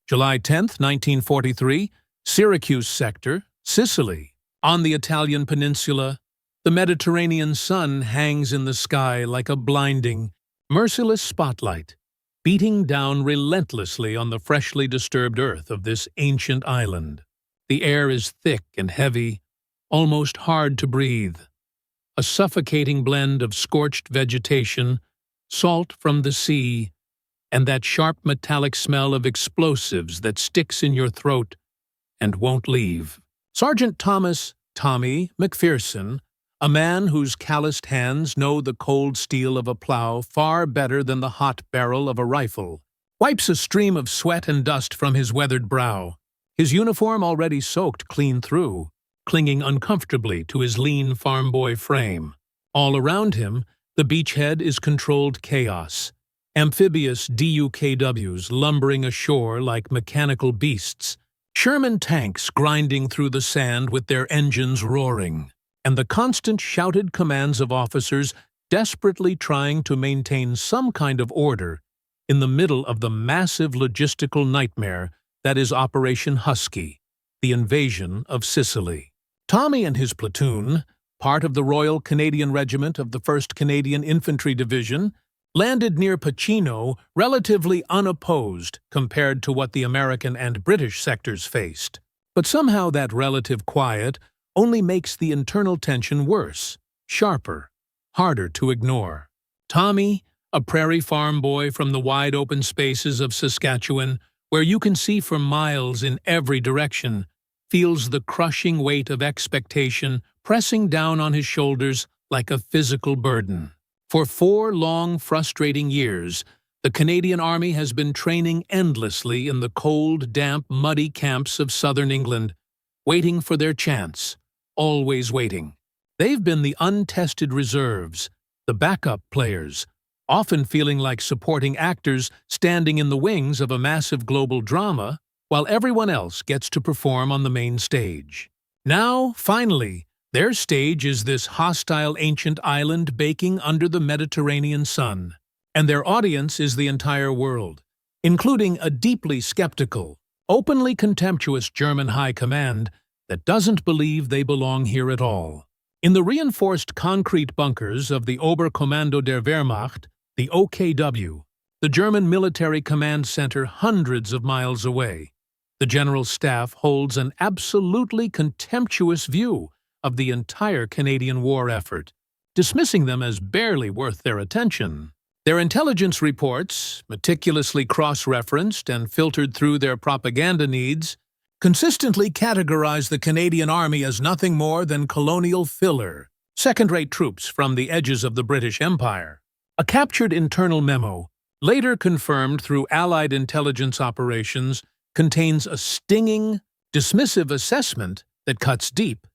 July 10, 1943, Syracuse sector, Sicily. On the Italian peninsula, the Mediterranean sun hangs in the sky like a blinding, merciless spotlight, beating down relentlessly on the freshly disturbed earth of this ancient island. The air is thick and heavy, almost hard to breathe. A suffocating blend of scorched vegetation, salt from the sea, and that sharp metallic smell of explosives that sticks in your throat and won't leave. Sergeant Thomas "Tommy" McPherson, a man whose calloused hands know the cold steel of a plow far better than the hot barrel of a rifle, wipes a stream of sweat and dust from his weathered brow, his uniform already soaked clean through, clinging uncomfortably to his lean farm boy frame. All around him, the beachhead is controlled chaos. Amphibious DUKWs lumbering ashore like mechanical beasts, Sherman tanks grinding through the sand with their engines roaring, and the constant shouted commands of officers desperately trying to maintain some kind of order in the middle of the massive logistical nightmare that is Operation Husky, the invasion of Sicily. Tommy and his platoon, part of the Royal Canadian Regiment of the 1st Canadian Infantry Division, landed near Pacino relatively unopposed compared to what the American and British sectors faced. But somehow that relative quiet only makes the internal tension worse, sharper, harder to ignore. Tommy, a prairie farm boy from the wide-open spaces of Saskatchewan, where you can see for miles in every direction, feels the crushing weight of expectation pressing down on his shoulders like a physical burden. For 4 long, frustrating years, the Canadian Army has been training endlessly in the cold, damp, muddy camps of southern England, waiting for their chance, always waiting. They've been the untested reserves, the backup players, often feeling like supporting actors standing in the wings of a massive global drama, while everyone else gets to perform on the main stage. Now, finally, their stage is this hostile ancient island baking under the Mediterranean sun, and their audience is the entire world, including a deeply skeptical, openly contemptuous German high command that doesn't believe they belong here at all. In the reinforced concrete bunkers of the Oberkommando der Wehrmacht, the OKW, the German military command center hundreds of miles away, the General Staff holds an absolutely contemptuous view of the entire Canadian war effort, dismissing them as barely worth their attention. Their intelligence reports, meticulously cross-referenced and filtered through their propaganda needs, consistently categorize the Canadian Army as nothing more than colonial filler, second-rate troops from the edges of the British Empire. A captured internal memo, later confirmed through Allied intelligence operations, contains a stinging, dismissive assessment that cuts deep.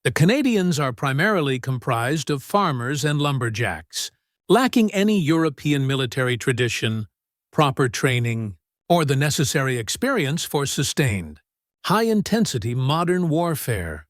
The Canadians are primarily comprised of farmers and lumberjacks, lacking any European military tradition, proper training, or the necessary experience for sustained, high-intensity modern warfare.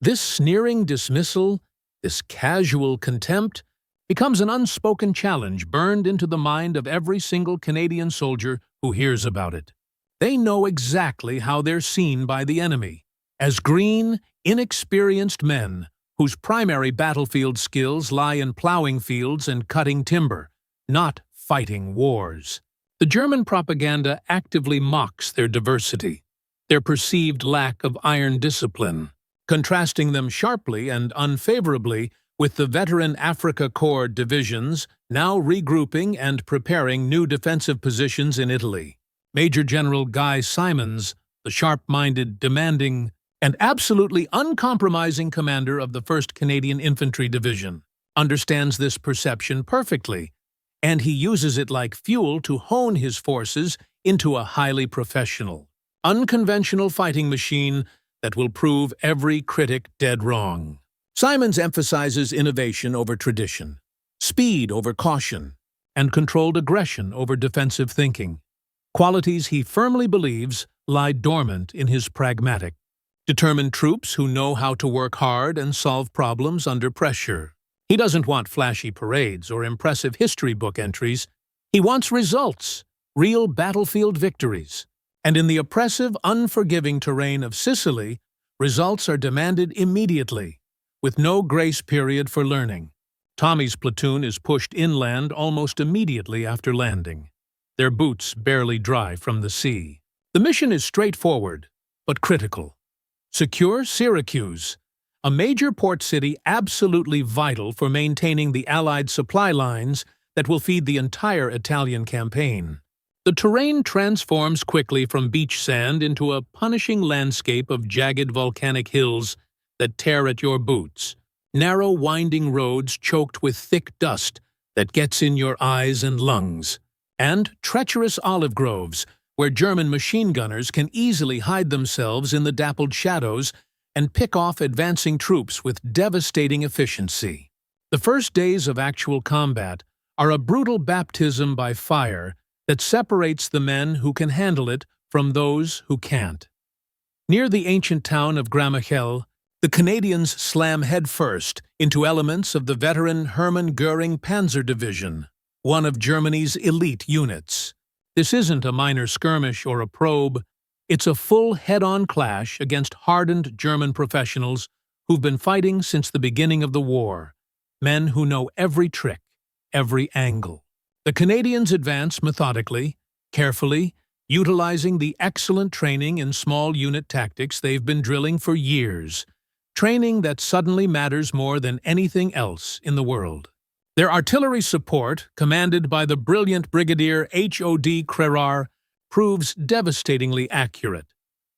This sneering dismissal, this casual contempt, becomes an unspoken challenge burned into the mind of every single Canadian soldier who hears about it. They know exactly how they're seen by the enemy, as green, inexperienced men whose primary battlefield skills lie in plowing fields and cutting timber, not fighting wars. The German propaganda actively mocks their diversity, their perceived lack of iron discipline, contrasting them sharply and unfavorably with the veteran Africa Corps divisions now regrouping and preparing new defensive positions in Italy. Major General Guy Simonds, the sharp-minded, demanding, and absolutely uncompromising commander of the 1st Canadian Infantry Division, understands this perception perfectly, and he uses it like fuel to hone his forces into a highly professional, unconventional fighting machine that will prove every critic dead wrong. Simonds emphasizes innovation over tradition, speed over caution, and controlled aggression over defensive thinking, qualities he firmly believes lie dormant in his pragmatic, determined troops who know how to work hard and solve problems under pressure. He doesn't want flashy parades or impressive history book entries. He wants results, real battlefield victories. And in the oppressive, unforgiving terrain of Sicily, results are demanded immediately, with no grace period for learning. Tommy's platoon is pushed inland almost immediately after landing, their boots barely dry from the sea. The mission is straightforward, but critical. Secure Syracuse, a major port city absolutely vital for maintaining the Allied supply lines that will feed the entire Italian campaign. The terrain transforms quickly from beach sand into a punishing landscape of jagged volcanic hills that tear at your boots, narrow winding roads choked with thick dust that gets in your eyes and lungs, and treacherous olive groves where German machine gunners can easily hide themselves in the dappled shadows and pick off advancing troops with devastating efficiency. The first days of actual combat are a brutal baptism by fire that separates the men who can handle it from those who can't. Near the ancient town of Gramachel, the Canadians slam headfirst into elements of the veteran Hermann Göring Panzer Division, one of Germany's elite units. This isn't a minor skirmish or a probe, it's a full head-on clash against hardened German professionals who've been fighting since the beginning of the war, men who know every trick, every angle. The Canadians advance methodically, carefully, utilizing the excellent training in small unit tactics they've been drilling for years, training that suddenly matters more than anything else in the world. Their artillery support, commanded by the brilliant Brigadier H.O.D. Crerar, proves devastatingly accurate.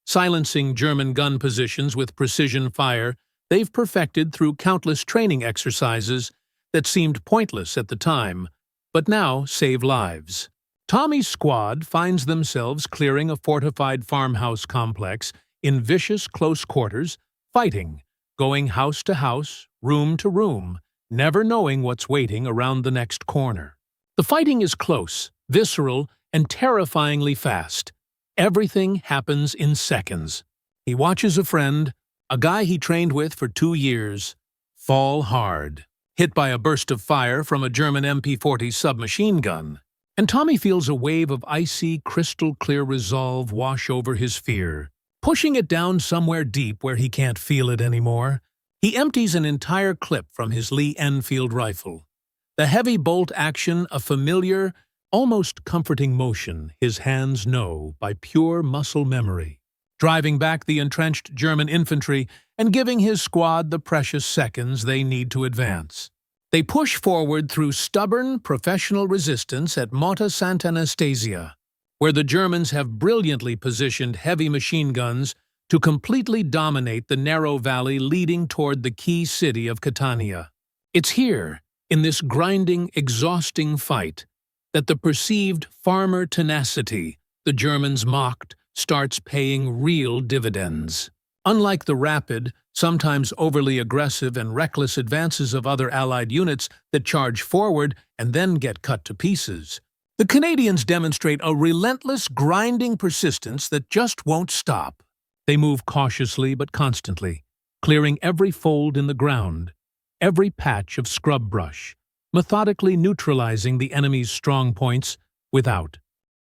Silencing German gun positions with precision fire they've perfected through countless training exercises that seemed pointless at the time, but now save lives. Tommy's squad finds themselves clearing a fortified farmhouse complex in vicious close quarters, fighting, going house to house, room to room, never knowing what's waiting around the next corner. The fighting is close, visceral, and terrifyingly fast. Everything happens in seconds. He watches a friend, a guy he trained with for 2 years, fall hard, hit by a burst of fire from a German MP-40 submachine gun. And Tommy feels a wave of icy, crystal-clear resolve wash over his fear. Pushing it down somewhere deep where he can't feel it anymore, he empties an entire clip from his Lee Enfield rifle. The heavy bolt action a familiar, almost comforting motion his hands know by pure muscle memory, driving back the entrenched German infantry and giving his squad the precious seconds they need to advance. They push forward through stubborn, professional resistance at Motta Sant'Anastasia, where the Germans have brilliantly positioned heavy machine guns to completely dominate the narrow valley leading toward the key city of Catania. It's here, in this grinding, exhausting fight, that the perceived farmer tenacity the Germans mocked starts paying real dividends. Unlike the rapid, sometimes overly aggressive and reckless advances of other Allied units that charge forward and then get cut to pieces, the Canadians demonstrate a relentless, grinding persistence that just won't stop. They move cautiously but constantly, clearing every fold in the ground, every patch of scrub brush, methodically neutralizing the enemy's strong points without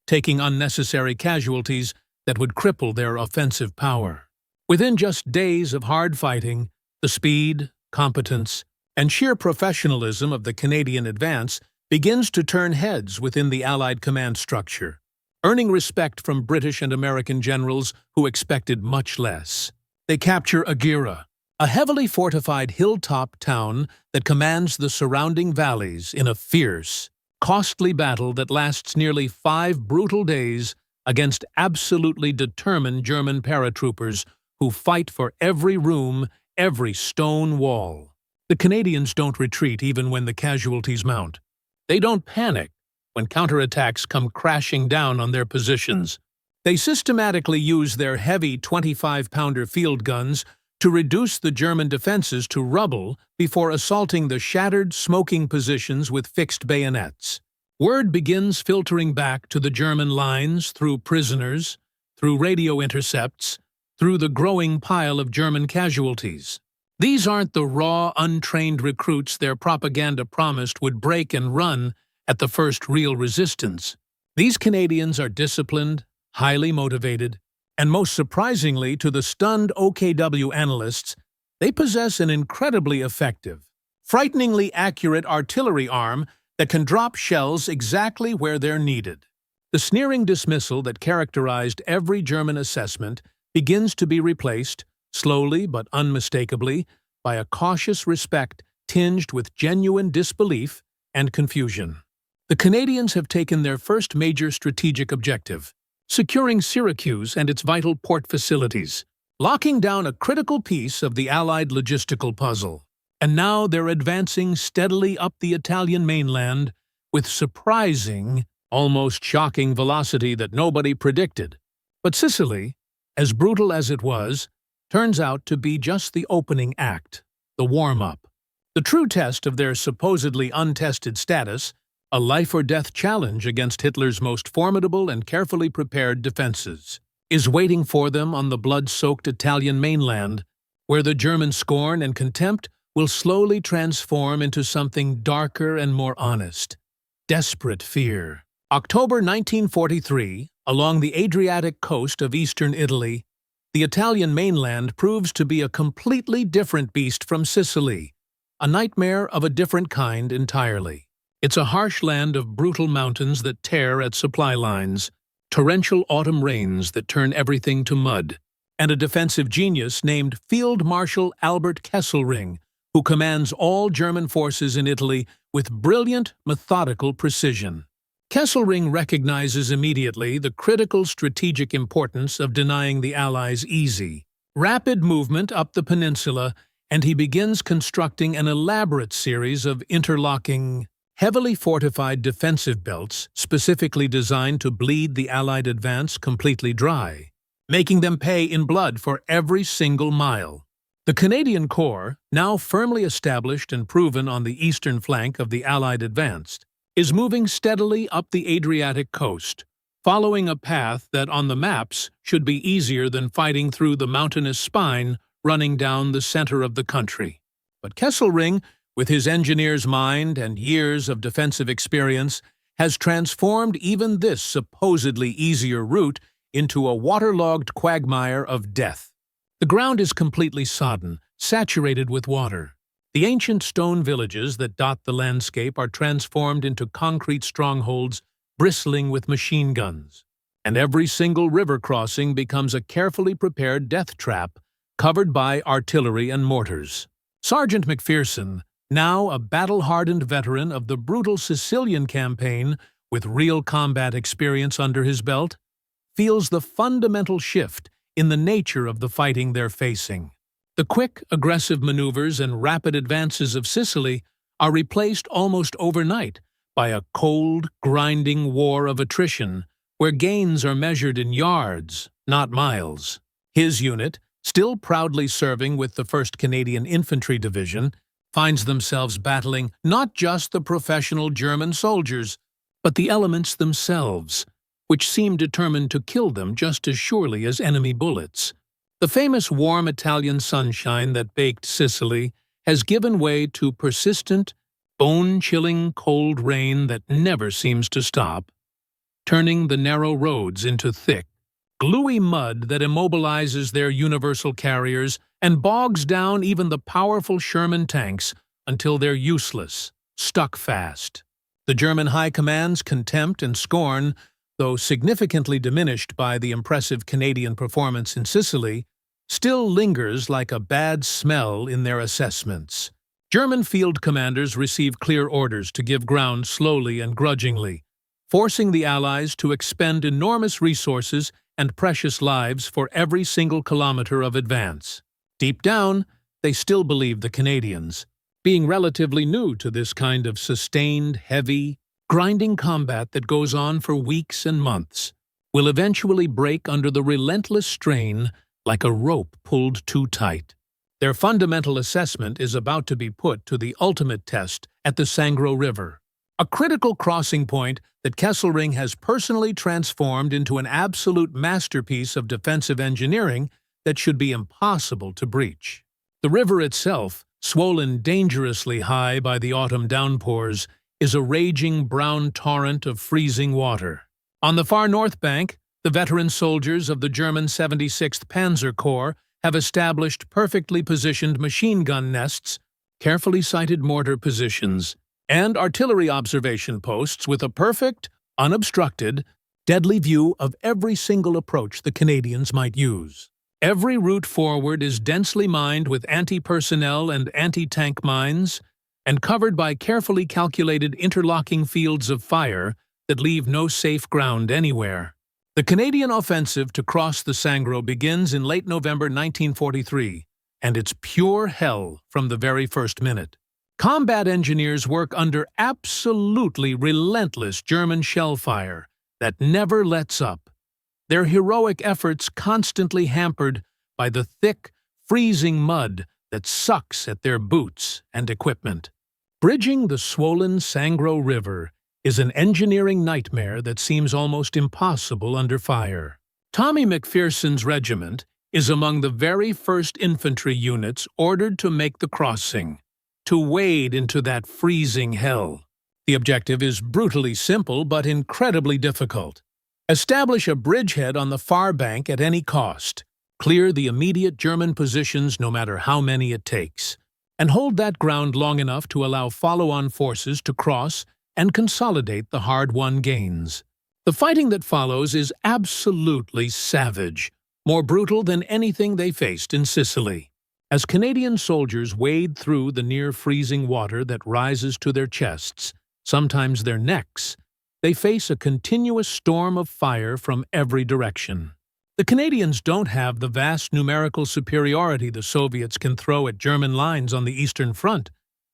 taking unnecessary casualties that would cripple their offensive power. Within just days of hard fighting, the speed, competence, and sheer professionalism of the Canadian advance begins to turn heads within the Allied command structure, earning respect from British and American generals who expected much less. They capture Agira, a heavily fortified hilltop town that commands the surrounding valleys in a fierce, costly battle that lasts nearly 5 brutal days against absolutely determined German paratroopers who fight for every room, every stone wall. The Canadians don't retreat even when the casualties mount. They don't panic when counterattacks come crashing down on their positions. They systematically use their heavy 25-pounder field guns to reduce the German defenses to rubble before assaulting the shattered, smoking positions with fixed bayonets. Word begins filtering back to the German lines through prisoners, through radio intercepts, through the growing pile of German casualties. These aren't the raw, untrained recruits their propaganda promised would break and run at the first real resistance. These Canadians are disciplined, highly motivated, and most surprisingly to the stunned OKW analysts, they possess an incredibly effective, frighteningly accurate artillery arm that can drop shells exactly where they're needed. The sneering dismissal that characterized every German assessment begins to be replaced, slowly but unmistakably, by a cautious respect tinged with genuine disbelief and confusion. The Canadians have taken their first major strategic objective, securing Syracuse and its vital port facilities, locking down a critical piece of the Allied logistical puzzle. And now they're advancing steadily up the Italian mainland with surprising, almost shocking velocity that nobody predicted. But Sicily, as brutal as it was, turns out to be just the opening act, the warm-up. The true test of their supposedly untested status, a life-or-death challenge against Hitler's most formidable and carefully prepared defenses, is waiting for them on the blood-soaked Italian mainland, where the German scorn and contempt will slowly transform into something darker and more honest. Desperate fear. October 1943, along the Adriatic coast of eastern Italy, the Italian mainland proves to be a completely different beast from Sicily, a nightmare of a different kind entirely. It's a harsh land of brutal mountains that tear at supply lines, torrential autumn rains that turn everything to mud, and a defensive genius named Field Marshal Albert Kesselring, who commands all German forces in Italy with brilliant, methodical precision. Kesselring recognizes immediately the critical strategic importance of denying the Allies easy, rapid movement up the peninsula, and he begins constructing an elaborate series of interlocking, heavily fortified defensive belts specifically designed to bleed the Allied advance completely dry, making them pay in blood for every single mile. The Canadian Corps, now firmly established and proven on the eastern flank of the Allied advance, is moving steadily up the Adriatic coast, following a path that on the maps should be easier than fighting through the mountainous spine running down the center of the country. But Kesselring, with his engineer's mind and years of defensive experience, has transformed even this supposedly easier route into a waterlogged quagmire of death. The ground is completely sodden, saturated with water. The ancient stone villages that dot the landscape are transformed into concrete strongholds bristling with machine guns. And every single river crossing becomes a carefully prepared death trap covered by artillery and mortars. Sergeant McPherson, now a battle-hardened veteran of the brutal Sicilian campaign with real combat experience under his belt, feels the fundamental shift in the nature of the fighting they're facing. The quick, aggressive maneuvers and rapid advances of Sicily are replaced almost overnight by a cold, grinding war of attrition where gains are measured in yards, not miles. His unit, still proudly serving with the 1st Canadian Infantry Division, finds themselves battling not just the professional German soldiers, but the elements themselves, which seem determined to kill them just as surely as enemy bullets. The famous warm Italian sunshine that baked Sicily has given way to persistent, bone-chilling cold rain that never seems to stop, turning the narrow roads into thick, gluey mud that immobilizes their universal carriers and bogs down even the powerful Sherman tanks until they're useless, stuck fast. The German High Command's contempt and scorn, though significantly diminished by the impressive Canadian performance in Sicily, still lingers like a bad smell in their assessments. German field commanders receive clear orders to give ground slowly and grudgingly, forcing the Allies to expend enormous resources and precious lives for every single kilometer of advance. Deep down, they still believe the Canadians, being relatively new to this kind of sustained, heavy, grinding combat that goes on for weeks and months, will eventually break under the relentless strain like a rope pulled too tight. Their fundamental assessment is about to be put to the ultimate test at the Sangro River, a critical crossing point that Kesselring has personally transformed into an absolute masterpiece of defensive engineering that should be impossible to breach. The river itself, swollen dangerously high by the autumn downpours, is a raging brown torrent of freezing water. On the far north bank, The veteran soldiers of the German 76th Panzer Corps have established perfectly positioned machine gun nests, carefully sighted mortar positions, and artillery observation posts with a perfect, unobstructed, deadly view of every single approach the Canadians might use. Every route forward is densely mined with anti-personnel and anti-tank mines, and covered by carefully calculated interlocking fields of fire that leave no safe ground anywhere. The Canadian offensive to cross the Sangro begins in late November 1943, and it's pure hell from the very first minute. Combat engineers work under absolutely relentless German shell fire that never lets up, their heroic efforts constantly hampered by the thick, freezing mud that sucks at their boots and equipment. Bridging the swollen Sangro River is an engineering nightmare that seems almost impossible under fire. Tommy McPherson's regiment is among the very first infantry units ordered to make the crossing, to wade into that freezing hell. The objective is brutally simple but incredibly difficult. Establish a bridgehead on the far bank at any cost, clear the immediate German positions no matter how many it takes, and hold that ground long enough to allow follow-on forces to cross and consolidate the hard-won gains. The fighting that follows is absolutely savage, more brutal than anything they faced in Sicily. As Canadian soldiers wade through the near-freezing water that rises to their chests, sometimes their necks, they face a continuous storm of fire from every direction. The Canadians don't have the vast numerical superiority the Soviets can throw at German lines on the Eastern Front,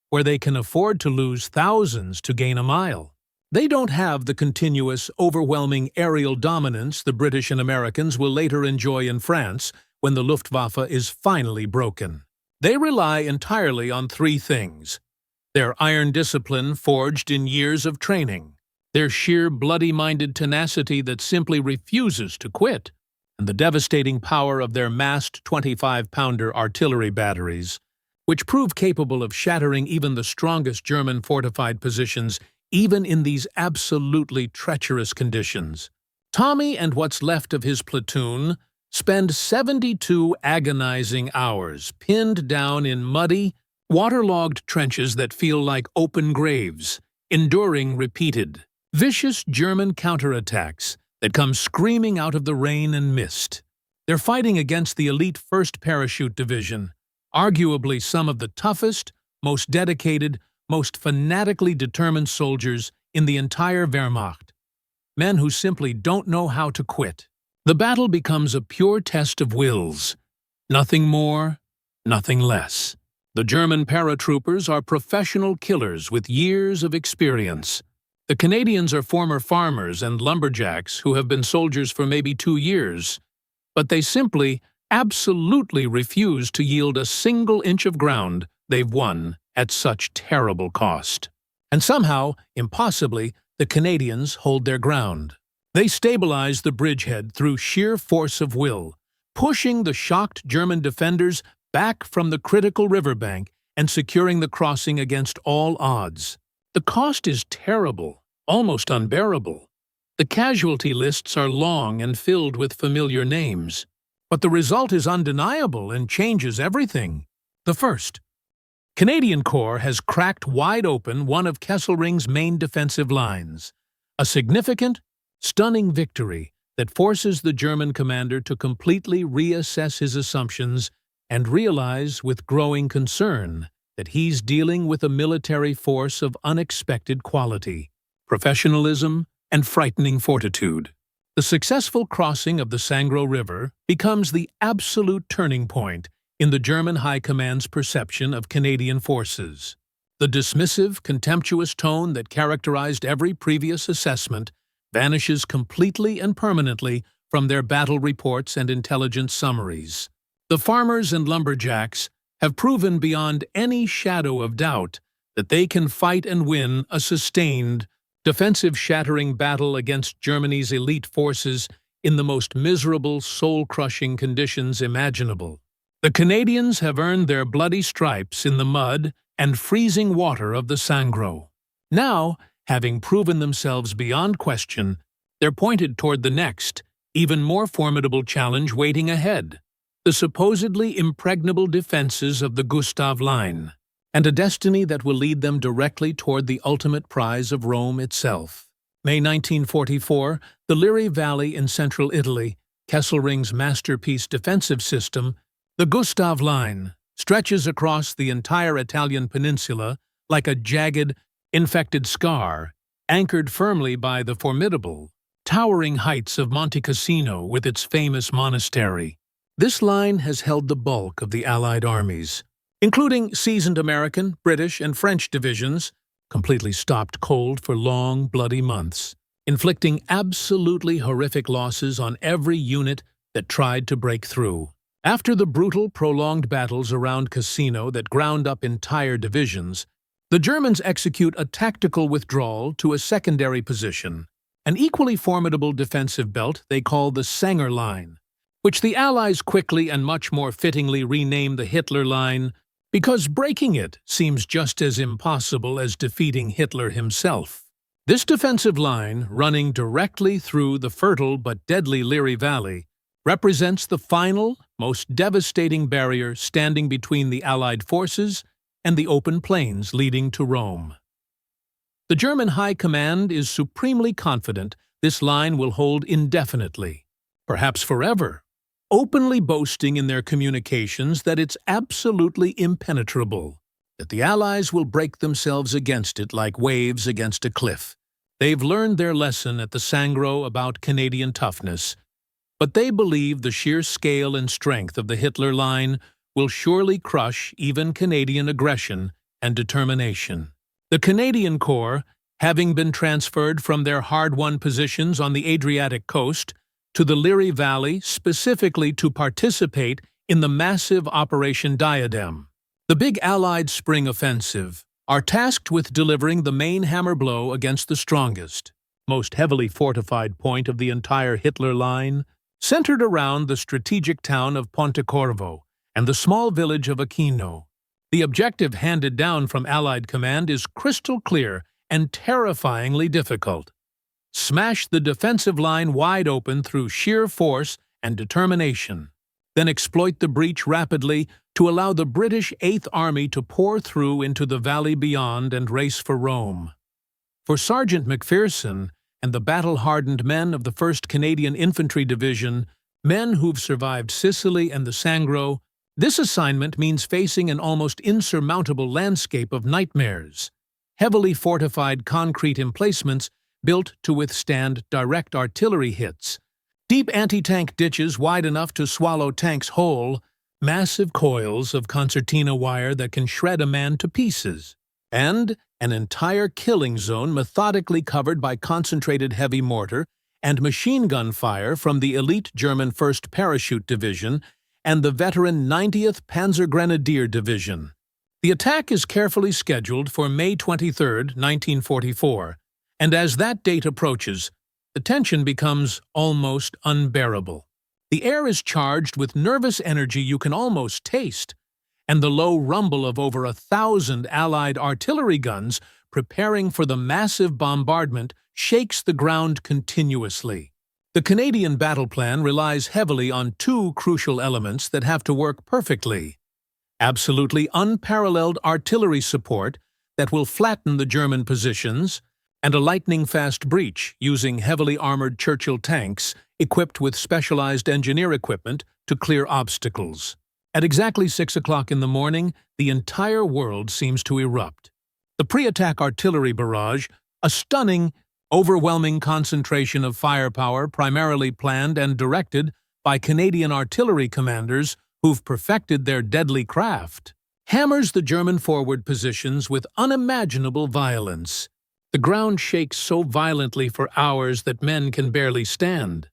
where they can afford to lose thousands to gain a mile. They don't have the continuous, overwhelming aerial dominance the British and Americans will later enjoy in France when the Luftwaffe is finally broken. They rely entirely on three things: their iron discipline forged in years of training, their sheer bloody-minded tenacity that simply refuses to quit, and the devastating power of their massed 25-pounder artillery batteries, which prove capable of shattering even the strongest German fortified positions, even in these absolutely treacherous conditions. Tommy and what's left of his platoon spend 72 agonizing hours pinned down in muddy, waterlogged trenches that feel like open graves, enduring repeated, vicious German counterattacks that come screaming out of the rain and mist. They're fighting against the elite 1st Parachute Division, arguably some of the toughest, most dedicated, most fanatically determined soldiers in the entire Wehrmacht. Men who simply don't know how to quit. The battle becomes a pure test of wills. Nothing more, nothing less. The German paratroopers are professional killers with years of experience. The Canadians are former farmers and lumberjacks who have been soldiers for maybe 2 years, but they simply, absolutely refuse to yield a single inch of ground they've won at such terrible cost. And somehow, impossibly, the Canadians hold their ground. They stabilize the bridgehead through sheer force of will, pushing the shocked German defenders back from the critical riverbank and securing the crossing against all odds. The cost is terrible, almost unbearable. The casualty lists are long and filled with familiar names. But the result is undeniable and changes everything. The first, Canadian Corps has cracked wide open one of Kesselring's main defensive lines, a significant, stunning victory that forces the German commander to completely reassess his assumptions and realize with growing concern that he's dealing with a military force of unexpected quality, professionalism, and frightening fortitude. The successful crossing of the Sangro River becomes the absolute turning point in the German High Command's perception of Canadian forces. The dismissive, contemptuous tone that characterized every previous assessment vanishes completely and permanently from their battle reports and intelligence summaries. The farmers and lumberjacks have proven beyond any shadow of doubt that they can fight and win a sustained, defensive shattering battle against Germany's elite forces in the most miserable, soul-crushing conditions imaginable. The Canadians have earned their bloody stripes in the mud and freezing water of the Sangro. Now, having proven themselves beyond question, they're pointed toward the next, even more formidable challenge waiting ahead: the supposedly impregnable defenses of the Gustav Line, and a destiny that will lead them directly toward the ultimate prize of Rome itself. May 1944, the Liri Valley in central Italy, Kesselring's masterpiece defensive system, the Gustav Line, stretches across the entire Italian peninsula like a jagged, infected scar, anchored firmly by the formidable, towering heights of Monte Cassino with its famous monastery. This line has held the bulk of the Allied armies, including seasoned American, British, and French divisions, completely stopped cold for long, bloody months, inflicting absolutely horrific losses on every unit that tried to break through. After the brutal, prolonged battles around Cassino that ground up entire divisions, the Germans execute a tactical withdrawal to a secondary position, an equally formidable defensive belt they call the Sangro Line, which the Allies quickly and much more fittingly rename the Hitler Line, because breaking it seems just as impossible as defeating Hitler himself. This defensive line, running directly through the fertile but deadly Liri Valley, represents the final, most devastating barrier standing between the Allied forces and the open plains leading to Rome. The German High Command is supremely confident this line will hold indefinitely, perhaps forever, openly boasting in their communications that it's absolutely impenetrable, that the Allies will break themselves against it like waves against a cliff. They've learned their lesson at the Sangro about Canadian toughness, but they believe the sheer scale and strength of the Hitler Line will surely crush even Canadian aggression and determination. The Canadian Corps, having been transferred from their hard-won positions on the Adriatic coast to the Liri Valley specifically to participate in the massive Operation Diadem, the big Allied spring offensive, are tasked with delivering the main hammer blow against the strongest, most heavily fortified point of the entire Hitler Line, centered around the strategic town of Pontecorvo and the small village of Aquino. The objective handed down from Allied command is crystal clear and terrifyingly difficult: smash the defensive line wide open through sheer force and determination, then exploit the breach rapidly to allow the British Eighth Army to pour through into the valley beyond and race for Rome. For Sergeant McPherson and the battle-hardened men of the 1st Canadian Infantry Division, men who've survived Sicily and the Sangro, this assignment means facing an almost insurmountable landscape of nightmares: heavily fortified concrete emplacements built to withstand direct artillery hits, deep anti-tank ditches wide enough to swallow tanks whole, massive coils of concertina wire that can shred a man to pieces, and an entire killing zone methodically covered by concentrated heavy mortar and machine gun fire from the elite German 1st Parachute Division and the veteran 90th Panzer Grenadier Division. The attack is carefully scheduled for May 23, 1944, and as that date approaches, the tension becomes almost unbearable. The air is charged with nervous energy you can almost taste, and the low rumble of over 1,000 Allied artillery guns preparing for the massive bombardment shakes the ground continuously. The Canadian battle plan relies heavily on two crucial elements that have to work perfectly: absolutely unparalleled artillery support that will flatten the German positions, and a lightning-fast breach using heavily armored Churchill tanks equipped with specialized engineer equipment to clear obstacles. At exactly 6 o'clock in the morning, the entire world seems to erupt. The pre-attack artillery barrage, a stunning, overwhelming concentration of firepower primarily planned and directed by Canadian artillery commanders who've perfected their deadly craft, hammers the German forward positions with unimaginable violence. The ground shakes so violently for hours that men can barely stand,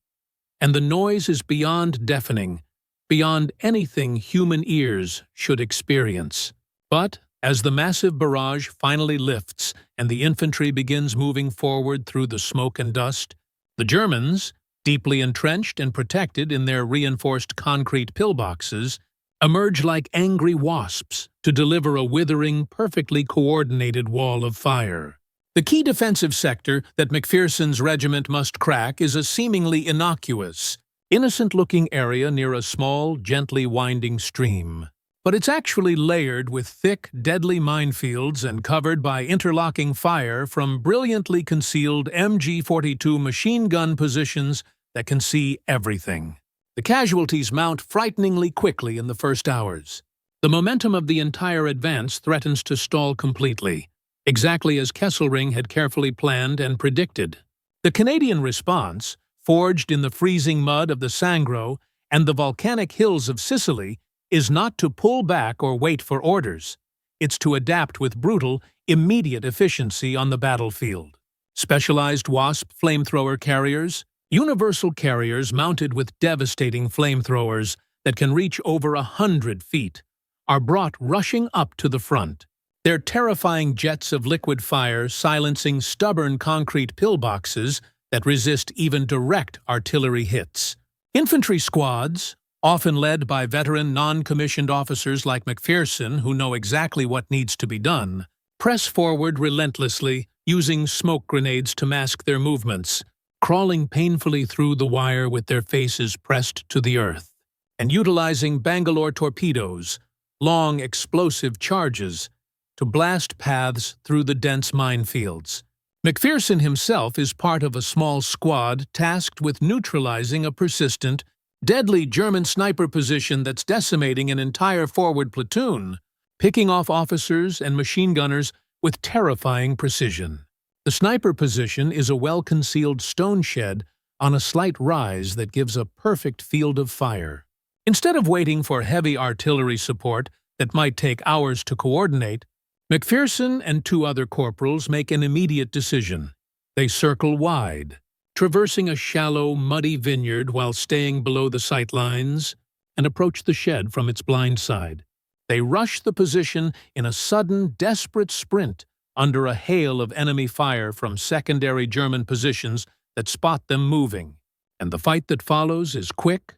and the noise is beyond deafening, beyond anything human ears should experience. But as the massive barrage finally lifts and the infantry begins moving forward through the smoke and dust, the Germans, deeply entrenched and protected in their reinforced concrete pillboxes, emerge like angry wasps to deliver a withering, perfectly coordinated wall of fire. The key defensive sector that McPherson's regiment must crack is a seemingly innocuous, innocent-looking area near a small, gently winding stream. But it's actually layered with thick, deadly minefields and covered by interlocking fire from brilliantly concealed MG-42 machine gun positions that can see everything. The casualties mount frighteningly quickly in the first hours. The momentum of the entire advance threatens to stall completely, exactly as Kesselring had carefully planned and predicted. The Canadian response, forged in the freezing mud of the Sangro and the volcanic hills of Sicily, is not to pull back or wait for orders. It's to adapt with brutal, immediate efficiency on the battlefield. Specialized WASP flamethrower carriers, universal carriers mounted with devastating flamethrowers that can reach over 100 feet, are brought rushing up to the front. Their terrifying jets of liquid fire silencing stubborn concrete pillboxes that resist even direct artillery hits. Infantry squads, often led by veteran non-commissioned officers like McPherson who know exactly what needs to be done, press forward relentlessly, using smoke grenades to mask their movements, crawling painfully through the wire with their faces pressed to the earth, and utilizing Bangalore torpedoes, long explosive charges, to blast paths through the dense minefields. McPherson himself is part of a small squad tasked with neutralizing a persistent, deadly German sniper position that's decimating an entire forward platoon, picking off officers and machine gunners with terrifying precision. The sniper position is a well-concealed stone shed on a slight rise that gives a perfect field of fire. Instead of waiting for heavy artillery support that might take hours to coordinate, McPherson and two other corporals make an immediate decision. They circle wide, traversing a shallow, muddy vineyard while staying below the sight lines, and approach the shed from its blind side. They rush the position in a sudden, desperate sprint under a hail of enemy fire from secondary German positions that spot them moving, and the fight that follows is quick,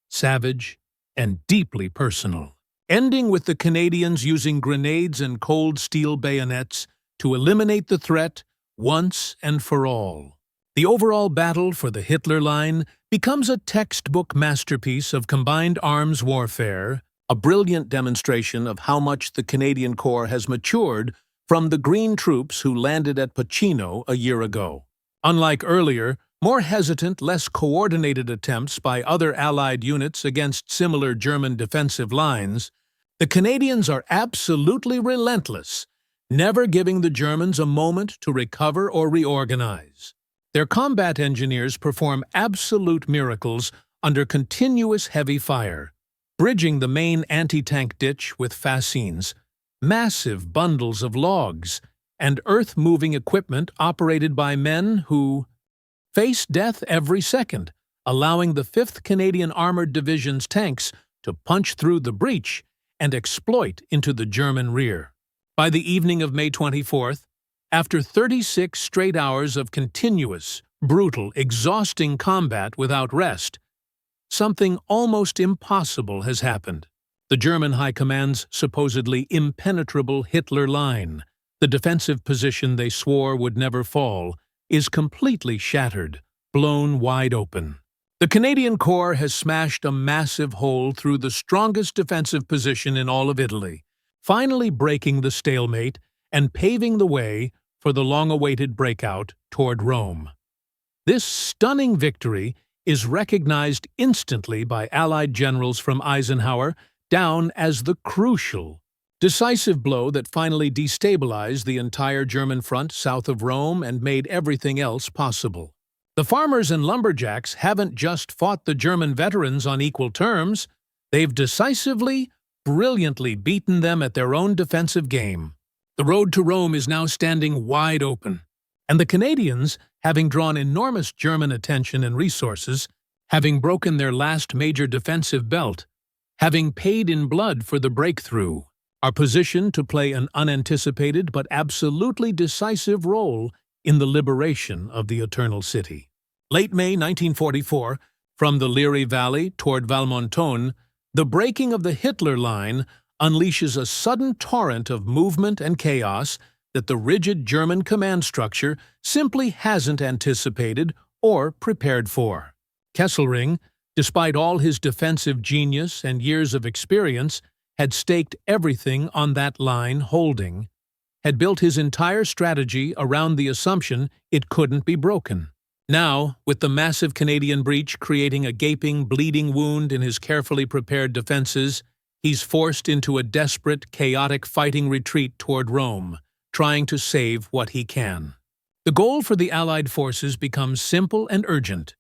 savage, and deeply personal, ending with the Canadians using grenades and cold steel bayonets to eliminate the threat once and for all. The overall battle for the Hitler Line becomes a textbook masterpiece of combined arms warfare, a brilliant demonstration of how much the Canadian Corps has matured from the Green troops who landed at Pacino a year ago. Unlike earlier, more hesitant, less coordinated attempts by other Allied units against similar German defensive lines, the Canadians are absolutely relentless, never giving the Germans a moment to recover or reorganize. Their combat engineers perform absolute miracles under continuous heavy fire, bridging the main anti-tank ditch with fascines, massive bundles of logs, and earth-moving equipment operated by men who face death every second, allowing the 5th Canadian Armored Division's tanks to punch through the breach and exploit into the German rear. By the evening of May 24th, after 36 straight hours of continuous, brutal, exhausting combat without rest, something almost impossible has happened. The German High Command's supposedly impenetrable Hitler Line, the defensive position they swore would never fall, is completely shattered, blown wide open. The Canadian Corps has smashed a massive hole through the strongest defensive position in all of Italy, finally breaking the stalemate and paving the way for the long-awaited breakout toward Rome. This stunning victory is recognized instantly by Allied generals from Eisenhower down as the crucial, decisive blow that finally destabilized the entire German front south of Rome and made everything else possible. The farmers and lumberjacks haven't just fought the German veterans on equal terms, they've decisively, brilliantly beaten them at their own defensive game. The road to Rome is now standing wide open, and the Canadians, having drawn enormous German attention and resources, having broken their last major defensive belt, having paid in blood for the breakthrough, are positioned to play an unanticipated but absolutely decisive role in the liberation of the Eternal City. Late May 1944, from the Liri Valley toward Valmontone, the breaking of the Hitler Line unleashes a sudden torrent of movement and chaos that the rigid German command structure simply hasn't anticipated or prepared for. Kesselring, despite all his defensive genius and years of experience, had staked everything on that line holding, had built his entire strategy around the assumption it couldn't be broken. Now, with the massive Canadian breach creating a gaping, bleeding wound in his carefully prepared defenses, he's forced into a desperate, chaotic fighting retreat toward Rome, trying to save what he can. The goal for the Allied forces becomes simple and urgent.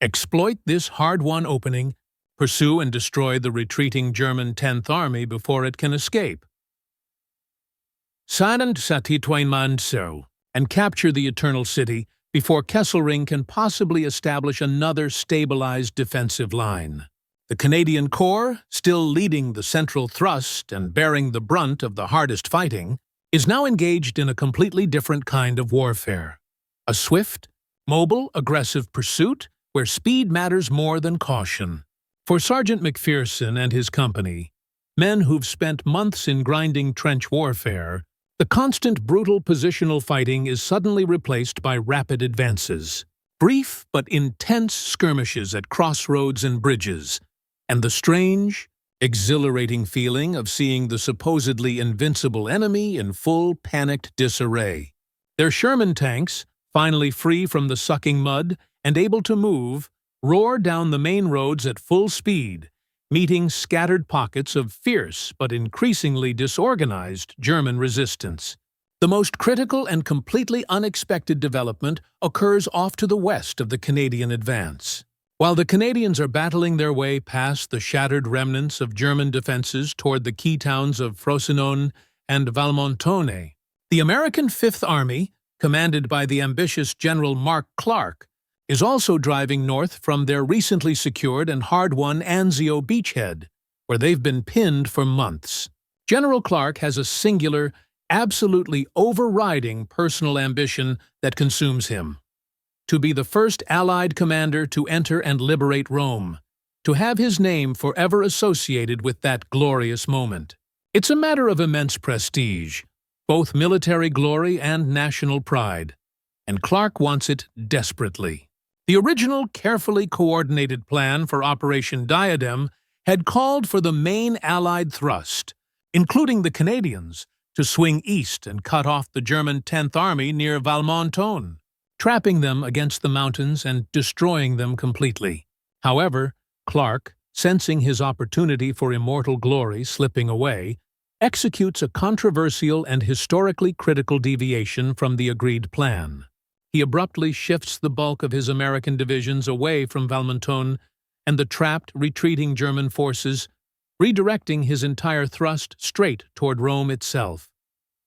Exploit this hard-won opening, pursue and destroy the retreating German 10th Army before it can escape. Simonds and capture the Eternal City before Kesselring can possibly establish another stabilized defensive line. The Canadian Corps, still leading the central thrust and bearing the brunt of the hardest fighting, is now engaged in a completely different kind of warfare. A swift, mobile, aggressive pursuit where speed matters more than caution. For Sergeant McPherson and his company, men who've spent months in grinding trench warfare, the constant brutal positional fighting is suddenly replaced by rapid advances, brief but intense skirmishes at crossroads and bridges, and the strange, exhilarating feeling of seeing the supposedly invincible enemy in full panicked disarray. Their Sherman tanks, finally free from the sucking mud and able to move, roar down the main roads at full speed, meeting scattered pockets of fierce but increasingly disorganized German resistance. The most critical and completely unexpected development occurs off to the west of the Canadian advance. While the Canadians are battling their way past the shattered remnants of German defenses toward the key towns of Frosinone and Valmontone, the American Fifth Army, commanded by the ambitious General Mark Clark, is also driving north from their recently secured and hard-won Anzio beachhead, where they've been pinned for months. General Clark has a singular, absolutely overriding personal ambition that consumes him: to be the first Allied commander to enter and liberate Rome, to have his name forever associated with that glorious moment. It's a matter of immense prestige, both military glory and national pride, and Clark wants it desperately. The original, carefully coordinated plan for Operation Diadem had called for the main Allied thrust, including the Canadians, to swing east and cut off the German 10th Army near Valmontone, trapping them against the mountains and destroying them completely. However, Clark, sensing his opportunity for immortal glory slipping away, executes a controversial and historically critical deviation from the agreed plan. He abruptly shifts the bulk of his American divisions away from Valmontone and the trapped, retreating German forces, redirecting his entire thrust straight toward Rome itself,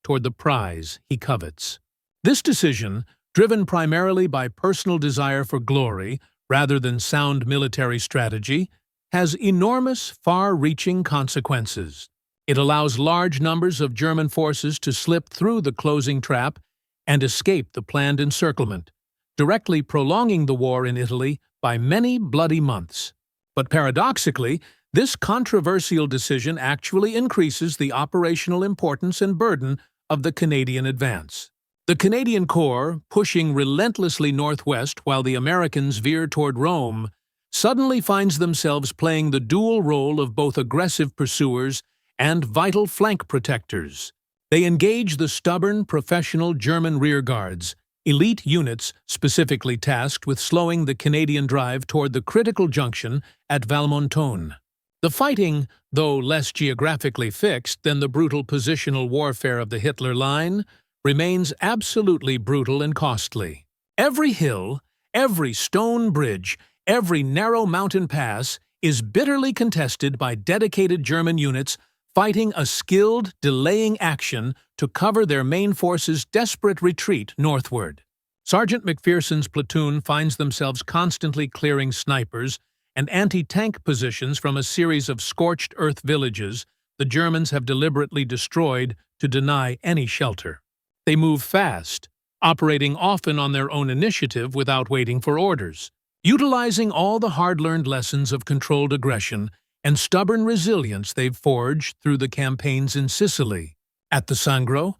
toward the prize he covets. This decision, driven primarily by personal desire for glory rather than sound military strategy, has enormous, far-reaching consequences. It allows large numbers of German forces to slip through the closing trap and escape the planned encirclement, directly prolonging the war in Italy by many bloody months. But paradoxically, this controversial decision actually increases the operational importance and burden of the Canadian advance. The Canadian Corps, pushing relentlessly northwest while the Americans veer toward Rome, suddenly finds themselves playing the dual role of both aggressive pursuers and vital flank protectors. They engage the stubborn, professional German rearguards, elite units specifically tasked with slowing the Canadian drive toward the critical junction at Valmontone. The fighting, though less geographically fixed than the brutal positional warfare of the Hitler Line, remains absolutely brutal and costly. Every hill, every stone bridge, every narrow mountain pass is bitterly contested by dedicated German units fighting a skilled, delaying action to cover their main force's desperate retreat northward. Sergeant McPherson's platoon finds themselves constantly clearing snipers and anti-tank positions from a series of scorched earth villages the Germans have deliberately destroyed to deny any shelter. They move fast, operating often on their own initiative without waiting for orders, utilizing all the hard-learned lessons of controlled aggression and stubborn resilience they've forged through the campaigns in Sicily, at the Sangro,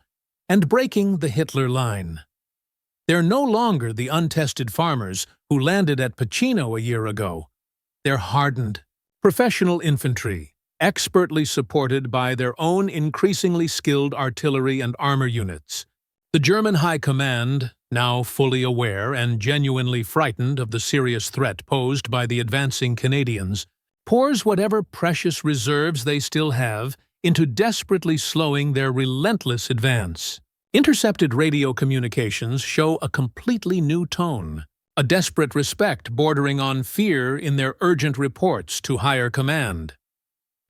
and breaking the Hitler line. They're no longer the untested farmers who landed at Pacino a year ago. They're hardened, professional infantry, expertly supported by their own increasingly skilled artillery and armor units. The German High Command, now fully aware and genuinely frightened of the serious threat posed by the advancing Canadians, pours whatever precious reserves they still have into desperately slowing their relentless advance. Intercepted radio communications show a completely new tone, a desperate respect bordering on fear in their urgent reports to higher command.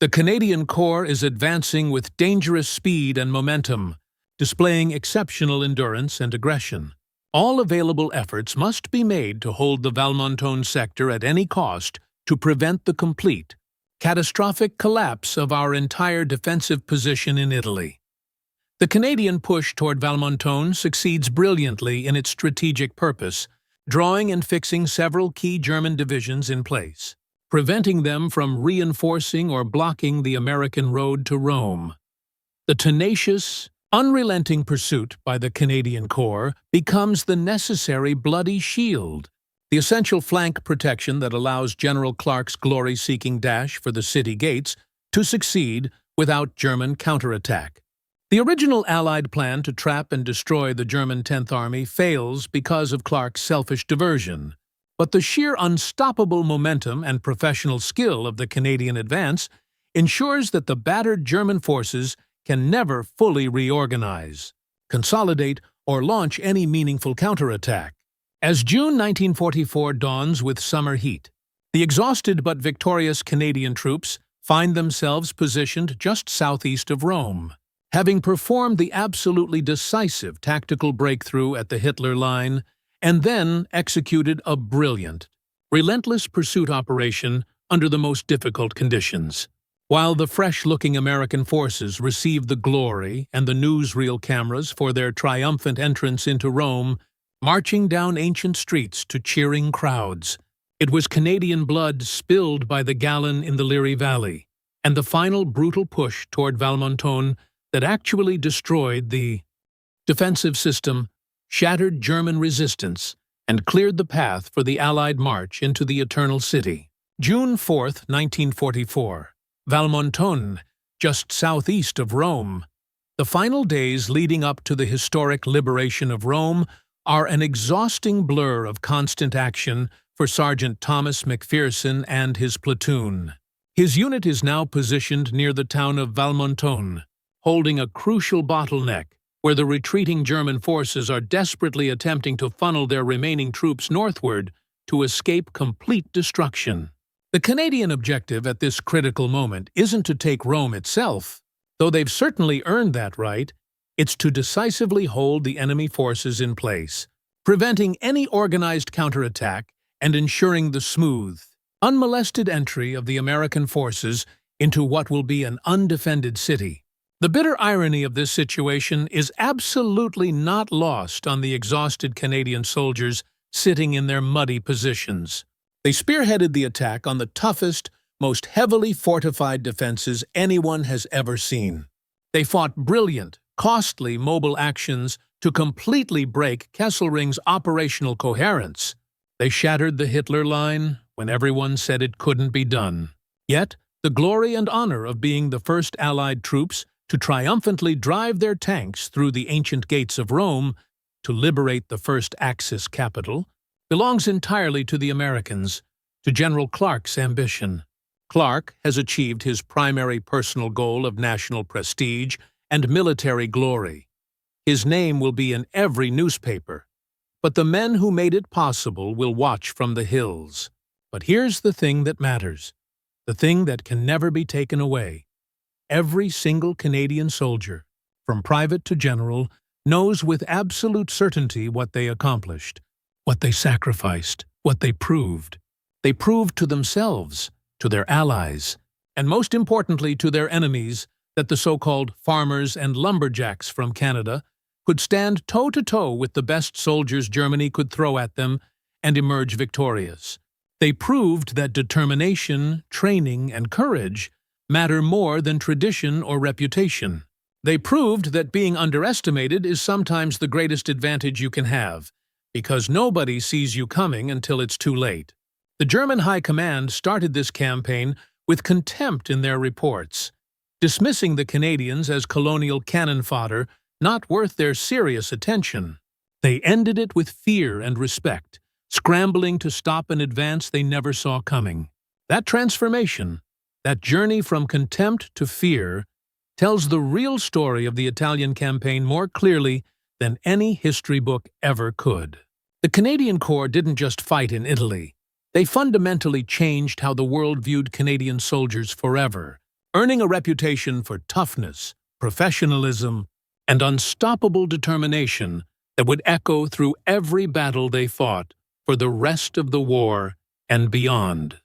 The Canadian Corps is advancing with dangerous speed and momentum, displaying exceptional endurance and aggression. All available efforts must be made to hold the Valmontone sector at any cost to prevent the complete, catastrophic collapse of our entire defensive position in Italy. The Canadian push toward Valmontone succeeds brilliantly in its strategic purpose, drawing and fixing several key German divisions in place, preventing them from reinforcing or blocking the American road to Rome. The tenacious, unrelenting pursuit by the Canadian Corps becomes the necessary bloody shield, the essential flank protection that allows General Clark's glory-seeking dash for the city gates to succeed without German counterattack. The original Allied plan to trap and destroy the German 10th Army fails because of Clark's selfish diversion, but the sheer unstoppable momentum and professional skill of the Canadian advance ensures that the battered German forces can never fully reorganize, consolidate, or launch any meaningful counterattack. As June 1944 dawns with summer heat, the exhausted but victorious Canadian troops find themselves positioned just southeast of Rome. Having performed the absolutely decisive tactical breakthrough at the Hitler line, and then executed a brilliant, relentless pursuit operation under the most difficult conditions. While the fresh-looking American forces received the glory and the newsreel cameras for their triumphant entrance into Rome, marching down ancient streets to cheering crowds, it was Canadian blood spilled by the Gallon in the Liri Valley, and the final brutal push toward Valmontone that actually destroyed the defensive system, shattered German resistance, and cleared the path for the Allied march into the Eternal City. June 4, 1944. Valmontone, just southeast of Rome. The final days leading up to the historic liberation of Rome are an exhausting blur of constant action for Sergeant Thomas McPherson and his platoon. His unit is now positioned near the town of Valmontone, holding a crucial bottleneck where the retreating German forces are desperately attempting to funnel their remaining troops northward to escape complete destruction. The Canadian objective at this critical moment isn't to take Rome itself, though they've certainly earned that right. It's to decisively hold the enemy forces in place, preventing any organized counterattack and ensuring the smooth, unmolested entry of the American forces into what will be an undefended city. The bitter irony of this situation is absolutely not lost on the exhausted Canadian soldiers sitting in their muddy positions. They spearheaded the attack on the toughest, most heavily fortified defenses anyone has ever seen. They fought brilliant, costly mobile actions to completely break Kesselring's operational coherence. They shattered the Hitler line when everyone said it couldn't be done. Yet, the glory and honor of being the first Allied troops to triumphantly drive their tanks through the ancient gates of Rome to liberate the first Axis capital belongs entirely to the Americans, to General Clark's ambition. Clark has achieved his primary personal goal of national prestige and military glory. His name will be in every newspaper, but the men who made it possible will watch from the hills. But here's the thing that matters, the thing that can never be taken away. Every single Canadian soldier, from private to general, knows with absolute certainty what they accomplished, what they sacrificed, what they proved. They proved to themselves, to their allies, and most importantly to their enemies, that the so-called farmers and lumberjacks from Canada could stand toe-to-toe with the best soldiers Germany could throw at them and emerge victorious. They proved that determination, training, and courage matter more than tradition or reputation. They proved that being underestimated is sometimes the greatest advantage you can have, because nobody sees you coming until it's too late. The German High Command started this campaign with contempt in their reports, dismissing the Canadians as colonial cannon fodder not worth their serious attention. They ended it with fear and respect, scrambling to stop an advance they never saw coming. That transformation, that journey from contempt to fear, tells the real story of the Italian campaign more clearly than any history book ever could. The Canadian Corps didn't just fight in Italy. They fundamentally changed how the world viewed Canadian soldiers forever, earning a reputation for toughness, professionalism, and unstoppable determination that would echo through every battle they fought for the rest of the war and beyond.